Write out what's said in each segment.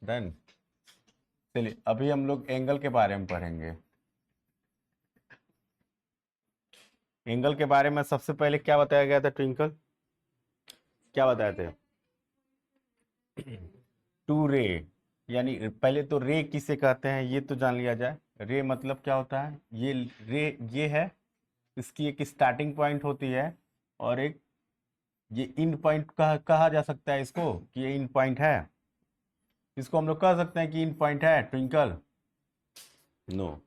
Done. चलिए अभी हम लोग एंगल के बारे में पढ़ेंगे। एंगल के बारे में सबसे पहले क्या बताया गया था ट्विंकल, क्या बताए थे? टू रे, यानी पहले तो रे किसे कहते हैं ये तो जान लिया जाए। रे मतलब क्या होता है? ये रे ये है, इसकी एक स्टार्टिंग पॉइंट होती है और एक ये इंड पॉइंट कहा जा सकता है इसको कि ये इंड पॉइंट है। इसको हम लोग कह सकते हैं कि इंड पॉइंट है ट्विंकल? नो,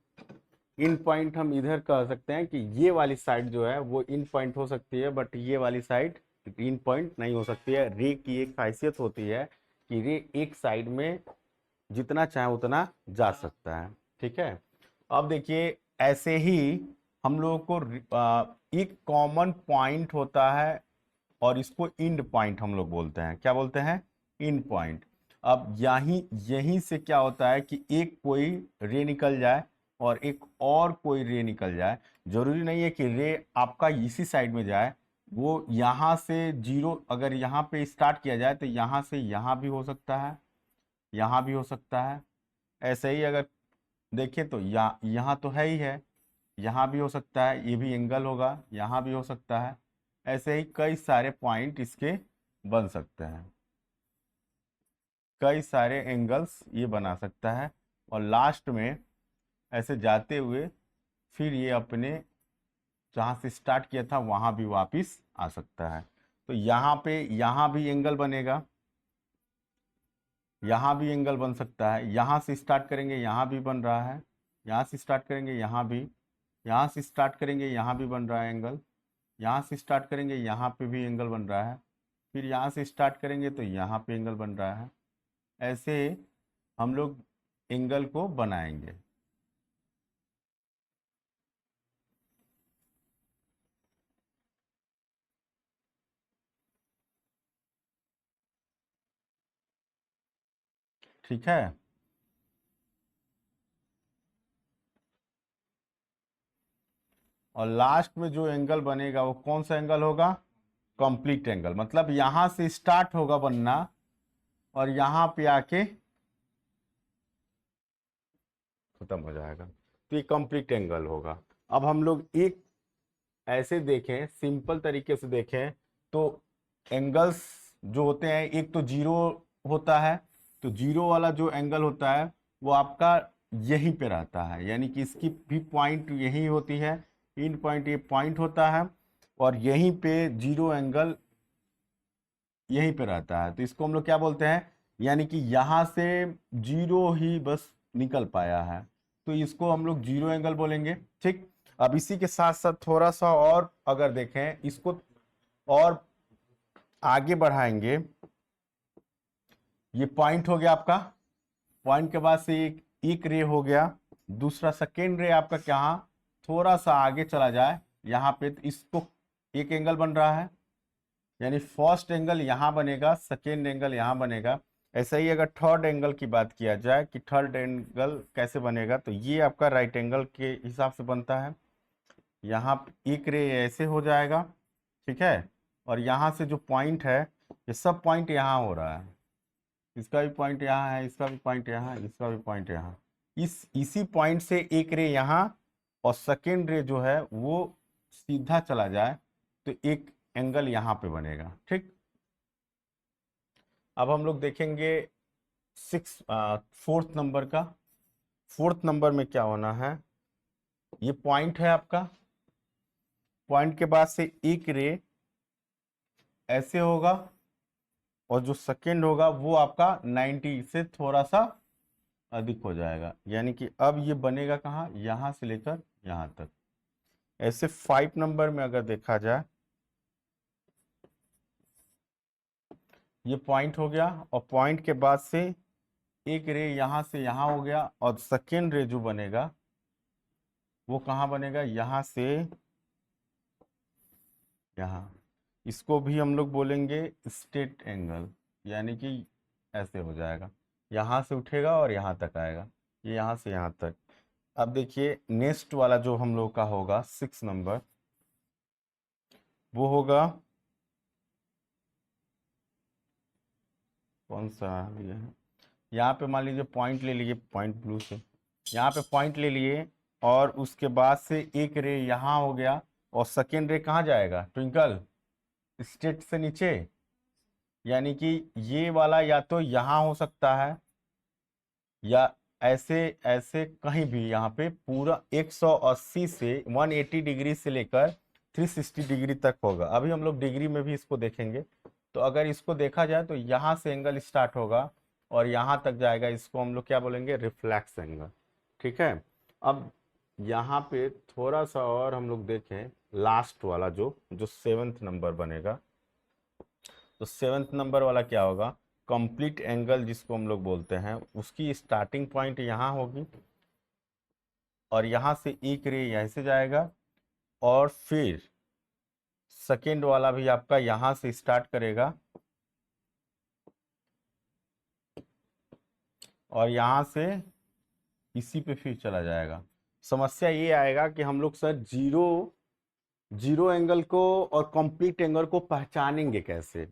इंड पॉइंट हम इधर कह सकते हैं कि ये वाली साइड जो है वो इंड पॉइंट हो सकती है, बट ये वाली साइड इंड पॉइंट नहीं हो सकती है। रे की एक खासियत होती है कि रे एक साइड में जितना चाहे उतना जा सकता है। ठीक है, अब देखिए ऐसे ही हम लोगों को एक कॉमन पॉइंट होता है और इसको इंड पॉइंट हम लोग बोलते हैं। क्या बोलते हैं? End point. अब यहीं यहीं से क्या होता है कि एक कोई रे निकल जाए और एक और कोई रे निकल जाए। जरूरी नहीं है कि रे आपका इसी साइड में जाए, वो यहाँ से जीरो अगर यहाँ पे स्टार्ट किया जाए तो यहाँ से यहाँ भी हो सकता है, यहाँ भी हो सकता है। ऐसे ही अगर देखें तो यहाँ तो है ही है, यहाँ भी हो सकता है, ये भी एंगल होगा, यहाँ भी हो सकता है। ऐसे ही कई सारे पॉइंट इसके बन सकते हैं, कई सारे एंगल्स ये बना सकता है और लास्ट में ऐसे जाते हुए फिर ये अपने जहाँ से स्टार्ट किया था वहाँ भी वापस आ सकता है। तो यहाँ पे यहाँ भी एंगल बनेगा, यहाँ भी एंगल बन सकता है। यहाँ से स्टार्ट करेंगे यहाँ भी बन रहा है, यहाँ से स्टार्ट करेंगे यहाँ भी, यहाँ से स्टार्ट करेंगे यहाँ भी बन रहा है एंगल, यहाँ से स्टार्ट करेंगे यहाँ पे भी एंगल बन रहा है, फिर यहाँ से स्टार्ट करेंगे तो यहाँ पे एंगल बन रहा है। ऐसे हम लोग एंगल को बनाएंगे। ठीक है, और लास्ट में जो एंगल बनेगा वो कौन सा एंगल होगा? Complete angle. मतलब यहां से स्टार्ट होगा बनना और यहां पे आके खत्म हो जाएगा, तो ये कंप्लीट एंगल होगा। अब हम लोग एक ऐसे देखें, सिंपल तरीके से देखें तो एंगल्स जो होते हैं एक तो जीरो होता है, तो जीरो वाला जो एंगल होता है वो आपका यहीं पे रहता है, यानी कि इसकी भी पॉइंट यही होती है, इन पॉइंट ये पॉइंट होता है और यहीं पे जीरो एंगल यहीं पे रहता है। तो इसको हम लोग क्या बोलते हैं? यानी कि यहाँ से जीरो ही बस निकल पाया है, तो इसको हम लोग जीरो एंगल बोलेंगे। ठीक, अब इसी के साथ साथ थोड़ा सा और अगर देखें इसको और आगे बढ़ाएंगे, ये पॉइंट हो गया आपका, पॉइंट के बाद से एक रे हो गया, दूसरा सेकेंड रे आपका क्या, थोड़ा सा आगे चला जाए यहाँ पे, तो इसको एक एंगल बन रहा है, यानी फर्स्ट एंगल यहाँ बनेगा, सेकेंड एंगल यहाँ बनेगा। ऐसा ही अगर थर्ड एंगल की बात किया जाए कि थर्ड एंगल कैसे बनेगा, तो ये आपका राइट एंगल के हिसाब से बनता है। यहाँ एक रे ऐसे हो जाएगा, ठीक है, और यहाँ से जो पॉइंट है ये सब पॉइंट यहाँ हो रहा है, इसका भी पॉइंट यहाँ है, इसका भी पॉइंट यहाँ है, इसका भी पॉइंट यहाँ, इसी पॉइंट से एक रे यहाँ और सेकेंड रे जो है वो सीधा चला जाए तो एक एंगल यहाँ पे बनेगा। ठीक, अब हम लोग देखेंगे फोर्थ नंबर का। फोर्थ नंबर में क्या होना है, ये पॉइंट है आपका, पॉइंट के बाद से एक रे ऐसे होगा और जो सेकेंड होगा वो आपका 90 से थोड़ा सा अधिक हो जाएगा, यानी कि अब ये बनेगा कहाँ, यहाँ से लेकर यहाँ तक। ऐसे 5 नंबर में अगर देखा जाए, ये पॉइंट हो गया और पॉइंट के बाद से एक रे यहाँ से यहाँ हो गया और सेकेंड रे जो बनेगा वो कहाँ बनेगा, यहाँ से यहाँ। इसको भी हम लोग बोलेंगे स्ट्रेट एंगल, यानी कि ऐसे हो जाएगा, यहाँ से उठेगा और यहाँ तक आएगा, ये यहाँ से यहाँ तक। अब देखिए नेक्स्ट वाला जो हम लोग का होगा 6 नंबर, वो होगा कौन सा ये है, यहाँ पे मान लीजिए पॉइंट ले लिए, पॉइंट ब्लू से यहाँ पे पॉइंट ले लिए, और उसके बाद से एक रे यहाँ हो गया, और सेकेंड रे कहाँ जाएगा, ट्विंकल, स्टेट से नीचे, यानी कि ये वाला या तो यहाँ हो सकता है, या ऐसे ऐसे कहीं भी, यहाँ पे पूरा 180 से 180 डिग्री से लेकर 360 डिग्री तक होगा। अभी हम लोग डिग्री में भी इसको देखेंगे। तो अगर इसको देखा जाए तो यहाँ से एंगल स्टार्ट होगा और यहाँ तक जाएगा, इसको हम लोग क्या बोलेंगे, रिफ्लेक्स एंगल। ठीक है। अब यहाँ पे थोड़ा सा और हम लोग देखें, लास्ट वाला जो जो 7th नंबर बनेगा, तो 7th नंबर वाला क्या होगा, कंप्लीट एंगल जिसको हम लोग बोलते हैं, उसकी स्टार्टिंग पॉइंट यहाँ होगी, और यहाँ से एक रे यहाँ से जाएगा, और फिर सेकेंड वाला भी आपका यहाँ से स्टार्ट करेगा, और यहाँ से इसी पे फिर चला जाएगा। समस्या ये आएगा कि हम लोग सर जीरो जीरो एंगल को और कंप्लीट एंगल को पहचानेंगे कैसे,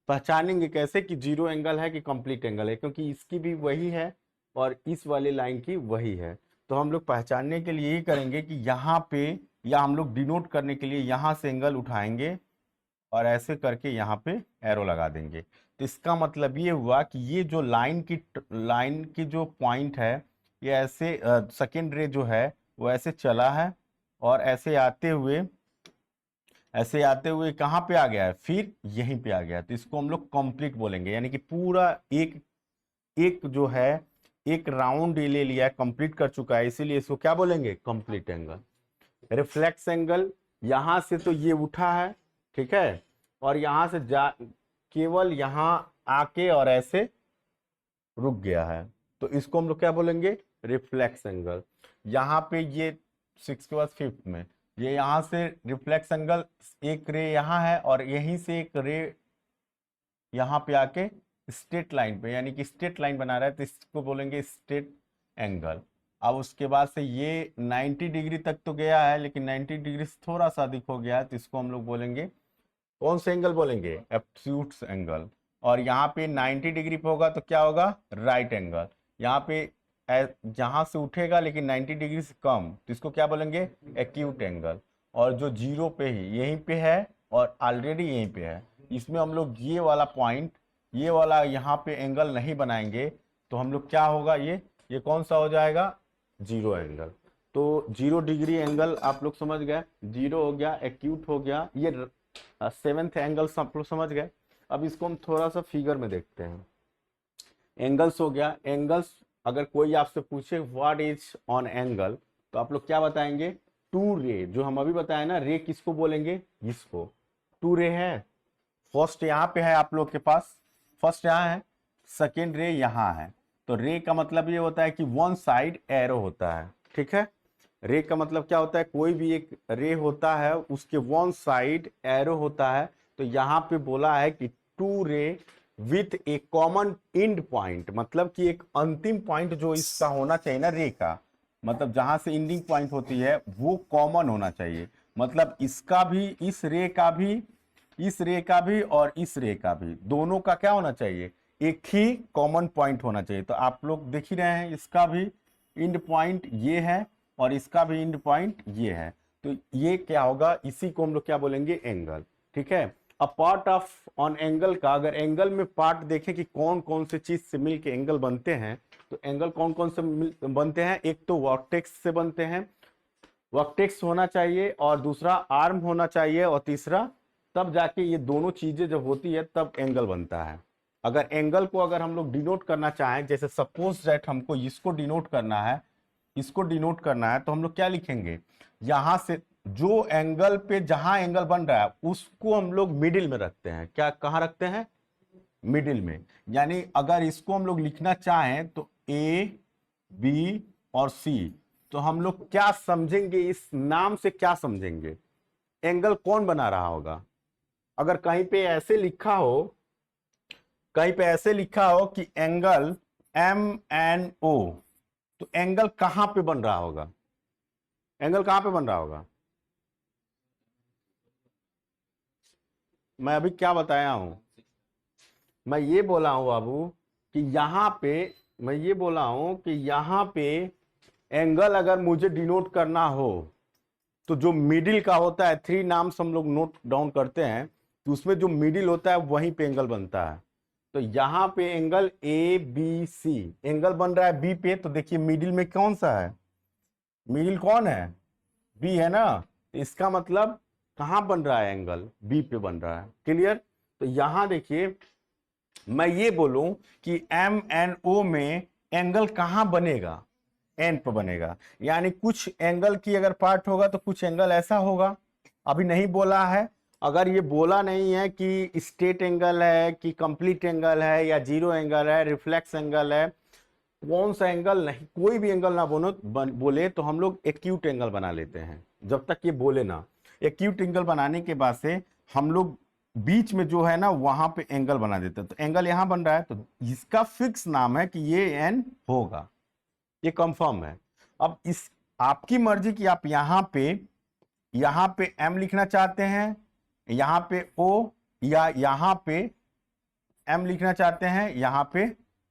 पहचानेंगे कैसे कि जीरो एंगल है कि कंप्लीट एंगल है, क्योंकि इसकी भी वही है और इस वाले लाइन की वही है। तो हम लोग पहचानने के लिए यही करेंगे कि यहाँ पे, या हम लोग डिनोट करने के लिए यहाँ से एंगल उठाएंगे और ऐसे करके यहाँ पे एरो लगा देंगे। तो इसका मतलब ये हुआ कि ये जो लाइन की जो पॉइंट है, ये ऐसे सेकेंड रे जो है वो ऐसे चला है, और ऐसे आते हुए कहाँ पे आ गया है, फिर यहीं पे आ गया है। तो इसको हम लोग कंप्लीट बोलेंगे, यानी कि पूरा एक एक जो है एक राउंड ले लिया है, कंप्लीट कर चुका है, इसीलिए इसको क्या बोलेंगे, कंप्लीट एंगल। रिफ्लेक्स एंगल, यहां से तो ये उठा है, ठीक है, और यहां से जा केवल यहां आके और ऐसे रुक गया है, तो इसको हम लोग क्या बोलेंगे, रिफ्लेक्स एंगल। यहाँ पे ये 6 के बाद 5th में ये यहाँ से रिफ्लेक्स एंगल, एक रे यहाँ है और यहीं से एक रे यहाँ पे आके स्ट्रेट लाइन पे, यानी कि स्ट्रेट लाइन बना रहा है, तो इसको बोलेंगे स्ट्रेट एंगल। अब उसके बाद से ये 90 डिग्री तक तो गया है, लेकिन 90 डिग्री से थोड़ा सा अधिक हो गया है, तो इसको हम लोग बोलेंगे, कौन सा एंगल बोलेंगे, एब्सोल्यूट एंगल। और यहाँ पे 90 डिग्री पे होगा तो क्या होगा, राइट एंगल। यहाँ पे जहां से उठेगा लेकिन 90 डिग्री से कम, तो इसको क्या बोलेंगे, एक्यूट एंगल। और जो जीरो पे ही यहीं पे है और ऑलरेडी यहीं पे है, इसमें हम लोग ये वाला पॉइंट, ये वाला यहाँ पे एंगल नहीं बनाएंगे, तो हम लोग क्या होगा, ये कौन सा हो जाएगा, जीरो एंगल। तो 0 डिग्री एंगल आप लोग समझ गए, जीरो हो गया, एक्यूट हो गया, ये 7th एंगल आप लोग समझ गए। अब इसको हम थोड़ा सा फिगर में देखते हैं। एंगल्स हो गया, एंगल्स अगर कोई आपसे पूछे व्हाट इज ऑन एंगल, तो आप लोग क्या बताएंगे, टू रे, जो हम अभी बताए ना, रे किसको बोलेंगे, इसको टू रे है। फर्स्ट यहाँ पे है आप लोग के पास, फर्स्ट यहाँ है, सेकेंड रे यहाँ है। तो रे का मतलब ये होता है कि वन साइड एरो होता है, ठीक है। रे का मतलब क्या होता है, कोई भी एक रे होता है उसके वन साइड एरो होता है। तो यहाँ पे बोला है कि टू रे with A common and point, मतलब कि एक अंतिम पॉइंट जो इसका होना चाहिए ना, रे का मतलब जहां से एंडिंग पॉइंट होती है वो कॉमन होना चाहिए। मतलब इसका भी, इस रे का भी, इस रे का भी और इस रे का भी, दोनों का क्या होना चाहिए, एक ही कॉमन पॉइंट होना चाहिए। तो आप लोग देख ही रहे हैं, इसका भी एंड पॉइंट ये है और इसका भी एंड पॉइंट ये है। तो ये क्या होगा, इसी को हम लोग क्या बोलेंगे, एंगल। ठीक है। अब पार्ट ऑफ ऑन एंगल का, अगर एंगल में पार्ट देखें कि कौन कौन से चीज से मिलके एंगल बनते हैं, तो एंगल कौन कौन से बनते हैं, एक तो वर्टेक्स से बनते हैं, वर्टेक्स होना चाहिए, और दूसरा आर्म होना चाहिए, और तीसरा, तब जाके ये दोनों चीजें जब होती है तब एंगल बनता है। अगर एंगल को अगर हम लोग डिनोट करना चाहें, जैसे सपोज दैट हमको इसको डिनोट करना है, इसको डिनोट करना है, तो हम लोग क्या लिखेंगे, यहां से जो एंगल पे जहां एंगल बन रहा है उसको हम लोग मिडिल में रखते हैं। क्या, कहां रखते हैं, मिडिल में। यानी अगर इसको हम लोग लिखना चाहें तो ए, बी और सी, तो हम लोग क्या समझेंगे, इस नाम से क्या समझेंगे, एंगल कौन बना रहा होगा। अगर कहीं पे ऐसे लिखा हो, कहीं पे ऐसे लिखा हो कि एंगल MNO, तो एंगल कहां पे बन रहा होगा, एंगल कहां पे बन रहा होगा, मैं अभी क्या बताया हूं, मैं ये बोला हूं बाबू कि यहाँ पे मैं ये बोला हूं कि यहाँ पे एंगल अगर मुझे डिनोट करना हो तो जो मिडिल का होता है, 3 नाम्स हम लोग नोट डाउन करते हैं, तो उसमें जो मिडिल होता है वहीं पे एंगल बनता है। तो यहाँ पे angle A B C angle बन रहा है बी पे, तो देखिए मिडिल में कौन सा है, मिडिल कौन है, बी है ना। तो इसका मतलब कहाँ बन रहा है एंगल, बी पे बन रहा है। क्लियर। तो यहां देखिए मैं ये बोलूं कि एम एन ओ में एंगल कहां बनेगा, एन पे बनेगा। यानी कुछ एंगल की अगर पार्ट होगा तो कुछ एंगल ऐसा होगा। अभी नहीं बोला है, अगर ये बोला नहीं है कि स्ट्रेट एंगल है कि कंप्लीट एंगल है या जीरो एंगल है, रिफ्लेक्स एंगल है, कौन सा एंगल, नहीं कोई भी एंगल ना बोले तो हम लोग एक्यूट एंगल बना लेते हैं। जब तक ये बोले ना, एक्यूट एंगल बनाने के बाद से हम लोग बीच में जो है ना वहां पे एंगल बना देते हैं। तो एंगल यहां बन रहा है तो इसका फिक्स नाम है कि ये एन होगा, ये कंफर्म है। अब इस आपकी मर्जी कि आप यहां पे एम लिखना चाहते हैं, यहां पे ओ, या यहां पे एम लिखना चाहते हैं, यहां पे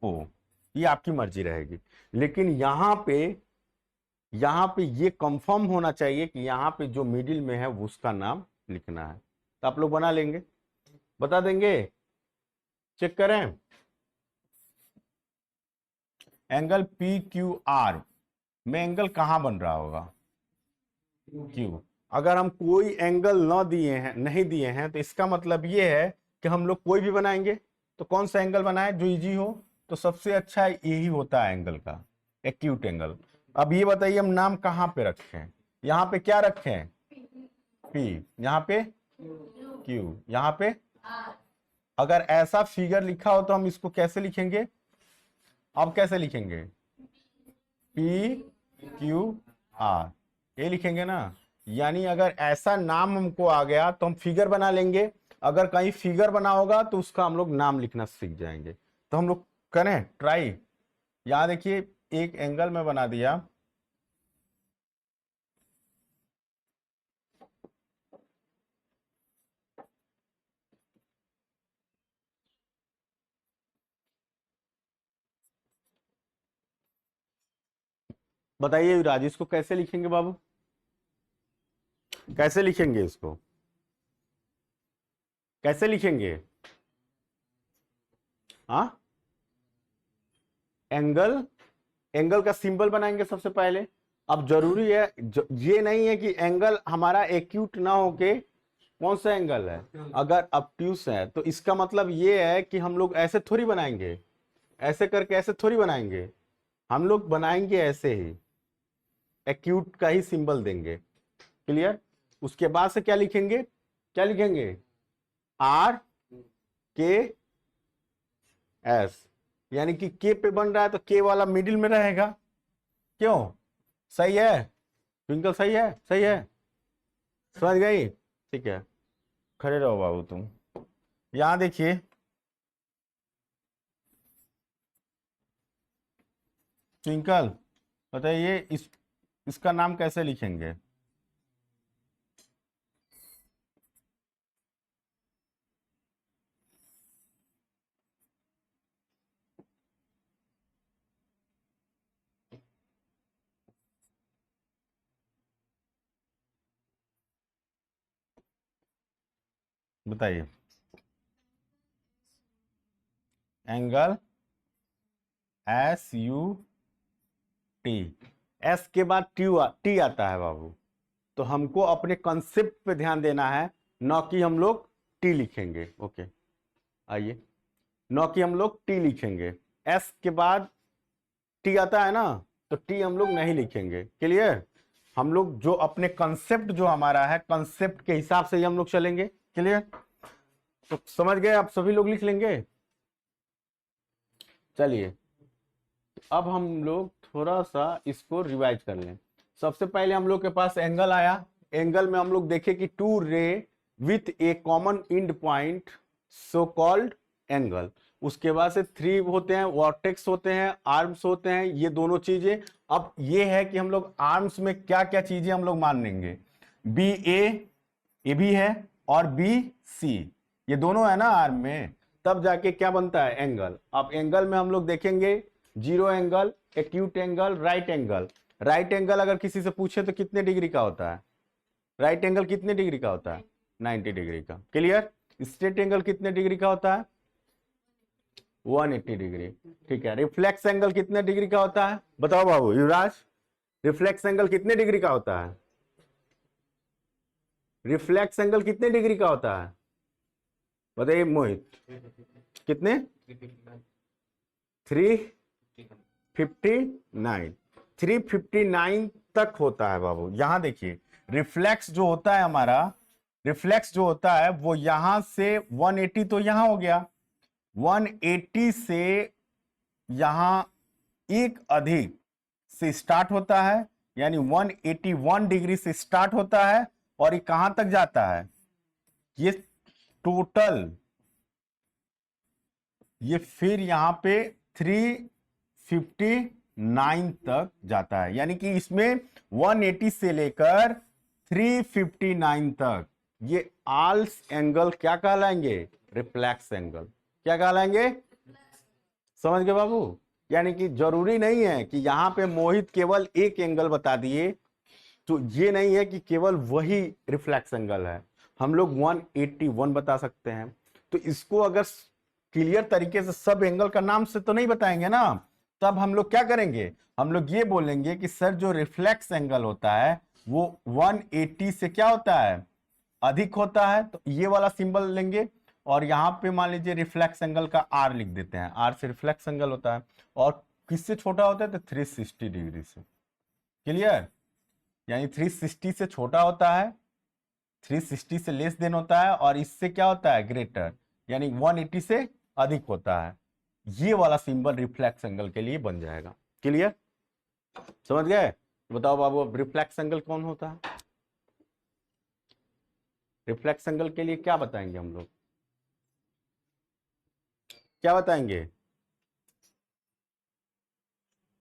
ओ, ये आपकी मर्जी रहेगी। लेकिन यहां पे ये कंफर्म होना चाहिए कि यहां पे जो मिडिल में है उसका नाम लिखना है। तो आप लोग बना लेंगे, बता देंगे, चेक करें। एंगल पी क्यू आर में एंगल कहां बन रहा होगा, क्यू। अगर हम कोई एंगल नहीं दिए हैं तो इसका मतलब ये है कि हम लोग कोई भी बनाएंगे तो कौन सा एंगल बनाए जो इजी हो। तो सबसे अच्छा यही होता है एंगल का, एक्यूट एंगल। अब ये बताइए हम नाम कहां पे रखें, यहां पे क्या रखें, पी, यहां पे क्यू, यहां पे। अगर ऐसा फिगर लिखा हो तो हम इसको कैसे लिखेंगे, अब कैसे लिखेंगे, पी क्यू आर, ये लिखेंगे ना। यानी अगर ऐसा नाम हमको आ गया तो हम फिगर बना लेंगे, अगर कहीं फिगर बना होगा तो उसका हम लोग नाम लिखना सीख जाएंगे। तो हम लोग करें ट्राई। यहां देखिए एक एंगल में बना दिया, बताइए युवराज इसको कैसे लिखेंगे बाबू, कैसे लिखेंगे इसको, कैसे लिखेंगे। हाँ, एंगल, एंगल का सिंबल बनाएंगे सबसे पहले। अब जरूरी है ये नहीं है कि एंगल हमारा एक्यूट ना होके कौन सा एंगल है, अगर obtuse है तो इसका मतलब ये है कि हम लोग ऐसे थोड़ी बनाएंगे, ऐसे करके ऐसे थोड़ी बनाएंगे, हम लोग बनाएंगे ऐसे ही, एक्यूट का ही सिंबल देंगे। क्लियर। उसके बाद से क्या लिखेंगे, क्या लिखेंगे, आर के एस, यानी कि के पे बन रहा है तो के वाला मिडिल में रहेगा। क्यों, सही है ट्विंकल, सही है, सही है, समझ गई, ठीक है। खड़े रहो बाबू तुम। यहां देखिए ट्विंकल, बताइए इसका नाम कैसे लिखेंगे। बताइए, angle S U T, S के बाद टी आता है बाबू। तो हमको अपने कंसेप्ट पे ध्यान देना है, न कि हम लोग टी लिखेंगे। ओके, आइए, न कि हम लोग टी लिखेंगे, एस के बाद टी आता है ना, तो टी हम लोग नहीं लिखेंगे। क्लियर। हम लोग जो अपने कंसेप्ट जो हमारा है, कंसेप्ट के हिसाब से ही हम लोग चलेंगे। क्लियर। तो समझ गए आप, सभी लोग लिख लेंगे। चलिए अब हम लोग थोड़ा सा इसको रिवाइज कर लें। सबसे पहले हम लोग के पास एंगल आया, एंगल में हम लोग देखे कि टू रे with A common and point so called angle. उसके बाद से 3 होते हैं, वर्टेक्स होते हैं, आर्म्स होते हैं, ये दोनों चीजें। अब ये है कि हम लोग आर्म्स में क्या क्या चीजें हम लोग मान लेंगे, बी ए, ये भी है, और बी सी, ये दोनों है ना आर्म में। तब जाके क्या बनता है, एंगल। अब एंगल में हम लोग देखेंगे zero angle, acute angle, right angle. Right angle अगर किसी से पूछे तो कितने डिग्री का होता है, राइट एंगल कितने डिग्री का होता है, 90 डिग्री का। क्लियर। स्ट्रेट एंगल कितने डिग्री का होता है, 180 डिग्री। ठीक है। रिफ्लेक्स एंगल कितने डिग्री का होता है, बताओ बाबू युवराज, रिफ्लेक्स एंगल कितने डिग्री का होता है, रिफ्लेक्स एंगल कितने डिग्री का होता है, बताइए मोहित, कितने, 359, 359 तक होता है बाबू। यहां देखिए रिफ्लेक्स जो होता है हमारा, रिफ्लेक्स जो होता है वो यहां से 180 तो यहां हो गया, 180 से यहां एक अधिक से स्टार्ट होता है, यानी 181 डिग्री से स्टार्ट होता है और ये कहां तक जाता है, ये टोटल, ये फिर यहां पे 359 तक जाता है। यानी कि इसमें 180 से लेकर 359 तक ये आल्स एंगल क्या कहलाएंगे, रिफ्लेक्स एंगल। क्या कहलाएंगे, समझ गए बाबू। यानी कि जरूरी नहीं है कि यहां पे मोहित केवल एक एंगल बता दिए, तो ये नहीं है कि केवल वही रिफ्लेक्स एंगल है, हम लोग 181 बता सकते हैं। तो इसको अगर क्लियर तरीके से सब एंगल का नाम से तो नहीं बताएंगे ना, तब हम लोग क्या करेंगे, हम लोग ये बोलेंगे कि सर जो रिफ्लेक्स एंगल होता है वो 180 से क्या होता है, अधिक होता है। तो ये वाला सिंबल लेंगे और यहां पे मान लीजिए रिफ्लेक्स एंगल का आर लिख देते हैं, आर से रिफ्लेक्स एंगल होता है। और किससे छोटा होता है, तो 360 डिग्री से। क्लियर। यानी 360 से छोटा होता है, 360 से लेस देन होता है, और इससे क्या होता है, ग्रेटर, यानी 180 से अधिक होता है। ये वाला सिंबल रिफ्लेक्स एंगल के लिए बन जाएगा। क्लियर, समझ गए। बताओ बाबू अब रिफ्लेक्स एंगल कौन होता है, रिफ्लेक्स एंगल के लिए क्या बताएंगे हम लोग, क्या बताएंगे।